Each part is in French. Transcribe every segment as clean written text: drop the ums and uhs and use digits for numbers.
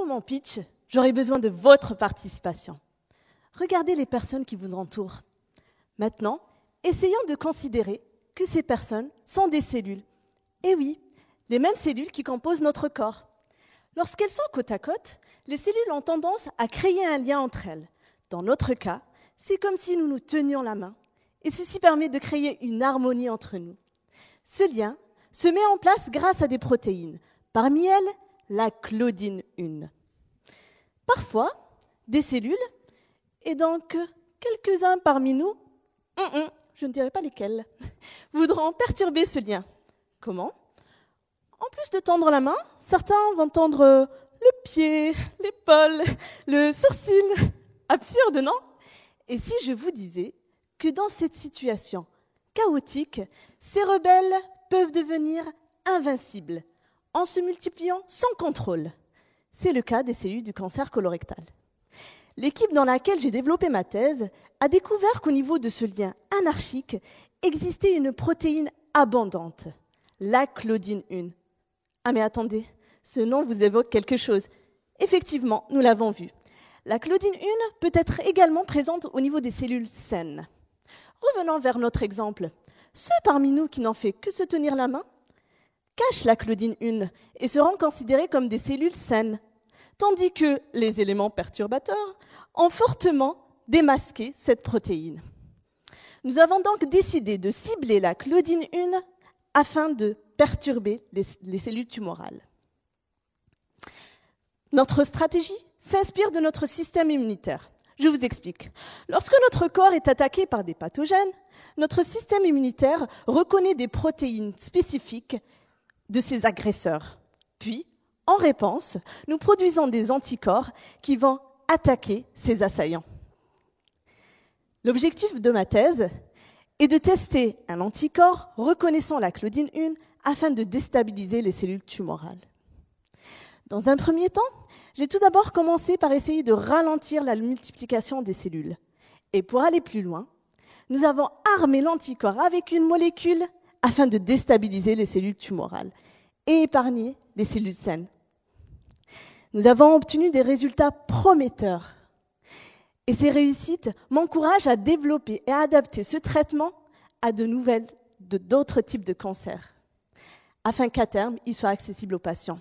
pour mon pitch, j'aurai besoin de votre participation. Regardez les personnes qui vous entourent. Maintenant, essayons de considérer que ces personnes sont des cellules. Et oui, les mêmes cellules qui composent notre corps. Lorsqu'elles sont côte à côte, les cellules ont tendance à créer un lien entre elles. Dans notre cas, c'est comme si nous nous tenions la main. Et ceci permet de créer une harmonie entre nous. Ce lien se met en place grâce à des protéines. Parmi elles, la claudine 1. Parfois, des cellules, et donc quelques-uns parmi nous, je ne dirai pas lesquels, voudront perturber ce lien. Comment ? En plus de tendre la main, certains vont tendre le pied, l'épaule, le sourcil. Absurde, non ? Et si je vous disais que dans cette situation chaotique, ces rebelles peuvent devenir invincibles en se multipliant sans contrôle. C'est le cas des cellules du cancer colorectal. L'équipe dans laquelle j'ai développé ma thèse a découvert qu'au niveau de ce lien anarchique existait une protéine abondante, la claudine 1. Ah mais attendez, ce nom vous évoque quelque chose. Effectivement, nous l'avons vu. La claudine 1 peut être également présente au niveau des cellules saines. Revenons vers notre exemple. Ceux parmi nous qui n'ont fait que se tenir la main cachent la claudine 1 et seront considérés comme des cellules saines, tandis que les éléments perturbateurs ont fortement démasqué cette protéine. Nous avons donc décidé de cibler la claudine 1 afin de perturber les cellules tumorales. Notre stratégie s'inspire de notre système immunitaire. Je vous explique. Lorsque notre corps est attaqué par des pathogènes, notre système immunitaire reconnaît des protéines spécifiques de ces agresseurs. Puis, en réponse, nous produisons des anticorps qui vont attaquer ces assaillants. L'objectif de ma thèse est de tester un anticorps reconnaissant la claudine 1 afin de déstabiliser les cellules tumorales. Dans un premier temps, j'ai tout d'abord commencé par essayer de ralentir la multiplication des cellules. Et pour aller plus loin, nous avons armé l'anticorps avec une molécule afin de déstabiliser les cellules tumorales et épargner les cellules saines. Nous avons obtenu des résultats prometteurs. Et ces réussites m'encouragent à développer et à adapter ce traitement à d'autres types de cancers, afin qu'à terme, il soit accessible aux patients.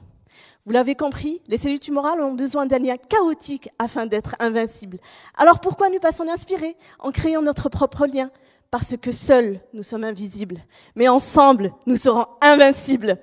Vous l'avez compris, les cellules tumorales ont besoin d'un lien chaotique afin d'être invincibles. Alors pourquoi ne pas s'en inspirer en créant notre propre lien ? Parce que seuls, nous sommes invisibles, mais ensemble, nous serons invincibles.